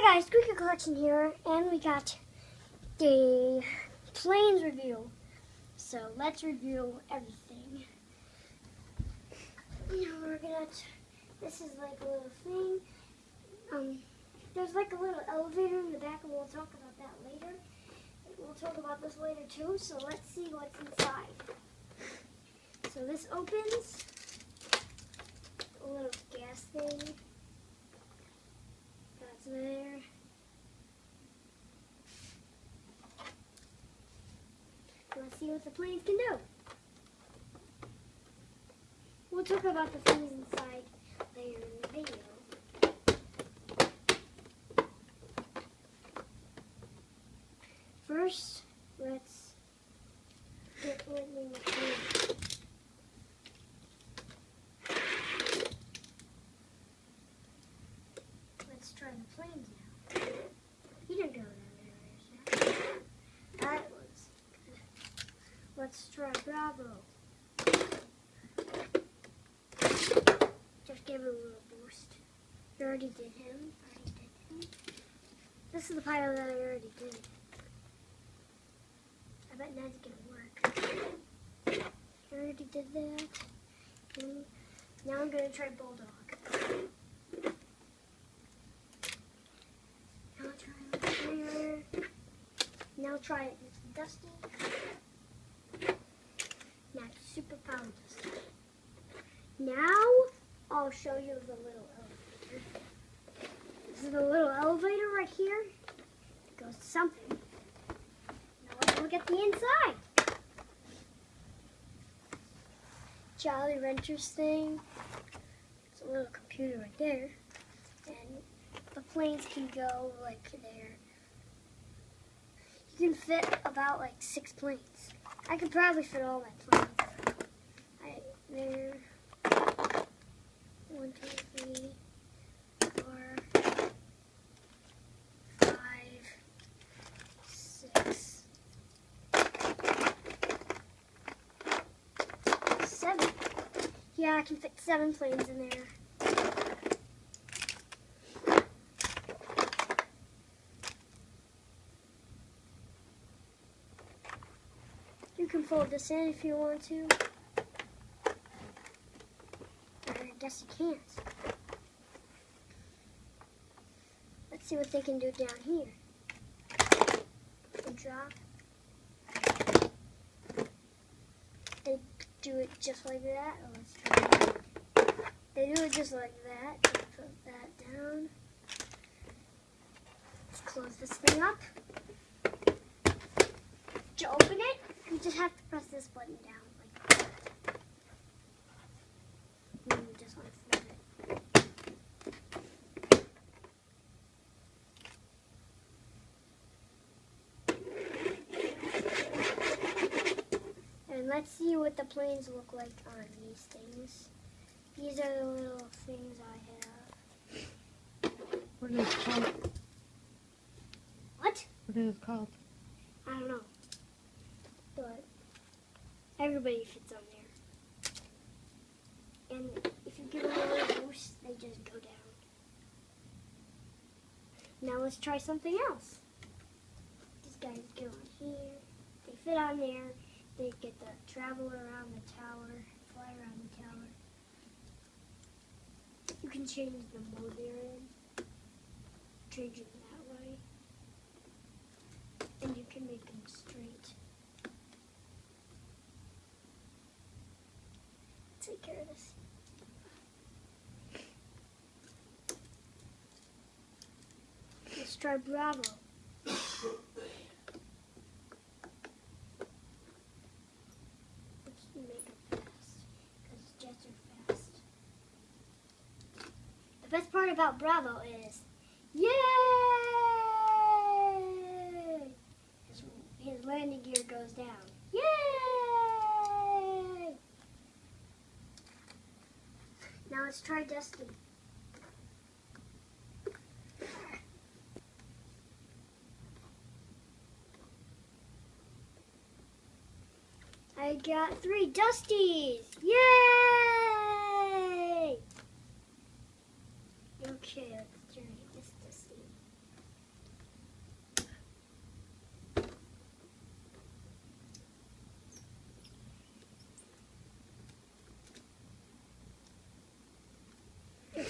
Hi guys, Squeaker Collection here, and we got the planes review. So let's review everything. This is like a little thing. There's like a little elevator in the back, and we'll talk about that later. We'll talk about this later too, so let's see what's inside. So this opens, a little gas thing. That's there. Let's see what the planes can do. We'll talk about the things inside later in the video. First, let's get rid of the plane. Let's try the planes now. He didn't go down there. That was good. Let's try Bravo. Just give it a little boost. I already did him. This is the pilot that I already did. I bet now's gonna work. I already did that. And now I'm gonna try Bulldog. Now try it here. Now try it with Dusty. Now super power Dusty. Now I'll show you the little elevator. This is the little elevator right here. It goes to something. Now let's look at the inside. Jolly Ranchers thing. It's a little computer right there. And the planes can go like there. You can fit about like 6 planes. I could probably fit all my planes. There. 1, 2, 3, 4, 5, 6, 7. Yeah, I can fit 7 planes in there. You can fold this in if you want to. I guess you can't. Let's see what they can do down here. And drop. They do it just like that. Oh, let's try it. They do it just like that. Put that down. Let's close this thing up. To open it, you just have to press this button down like that. And you just want to flip it. And let's see what the planes look like on these things. These are the little things I have. What is it called? What? What is it called? I don't know. But everybody fits on there. And if you give them a little boost, they just go down. Now let's try something else. These guys go on here. They fit on there. They get to travel around the tower, fly around the tower. You can change the mode they're in. Change them that way. And you can make them straight. Take care of this. Let's try Bravo. Let's make it fast, because jets are fast. The best part about Bravo is, yay! His landing gear goes down. Yay! Now let's try Dusty. I got 3 Dusties! Yay! Okay, let's turn this Dusty.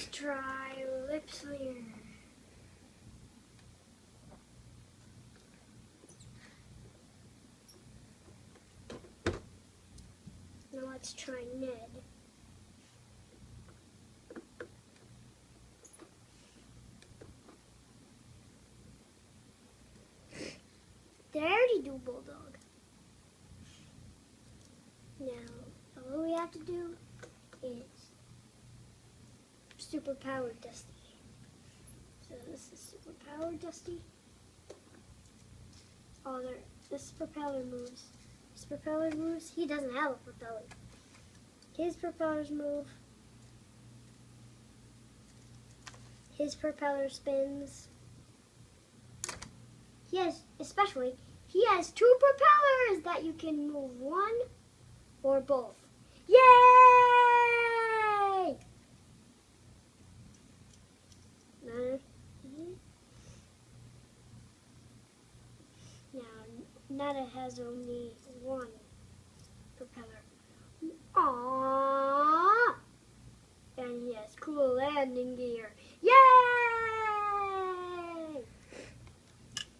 Let's try lip smear. Now let's try Ned. Did I already do Bulldog? Now, all we have to do is Superpowered Dusty. So this is Superpowered Dusty. Oh, there. This propeller moves. His propeller moves. He doesn't have a propeller. His propellers move. His propeller spins. He has two propellers that you can move one or both. Yay! Now, Nana has only one propeller. Aww! And he has cool landing gear. Yay!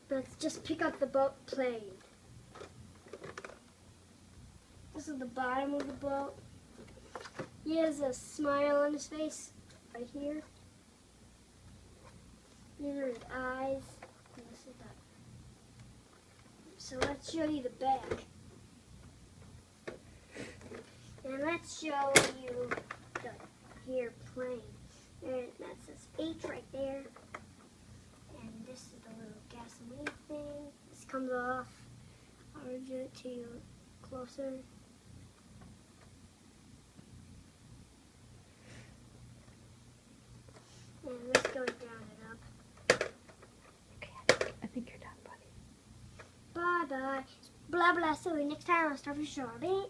Let's just pick up the boat plane. This is the bottom of the boat. He has a smile on his face right here. These are his eyes. And this is that. So let's show you the back. And let's show you the here plane. And that says H right there. And this is the little gasoline thing. This comes off. I'll review it to you closer. And this goes down and up. Okay, I think you're done, buddy. Bye bye. Blah blah. See you next time on Starfish Strawberry.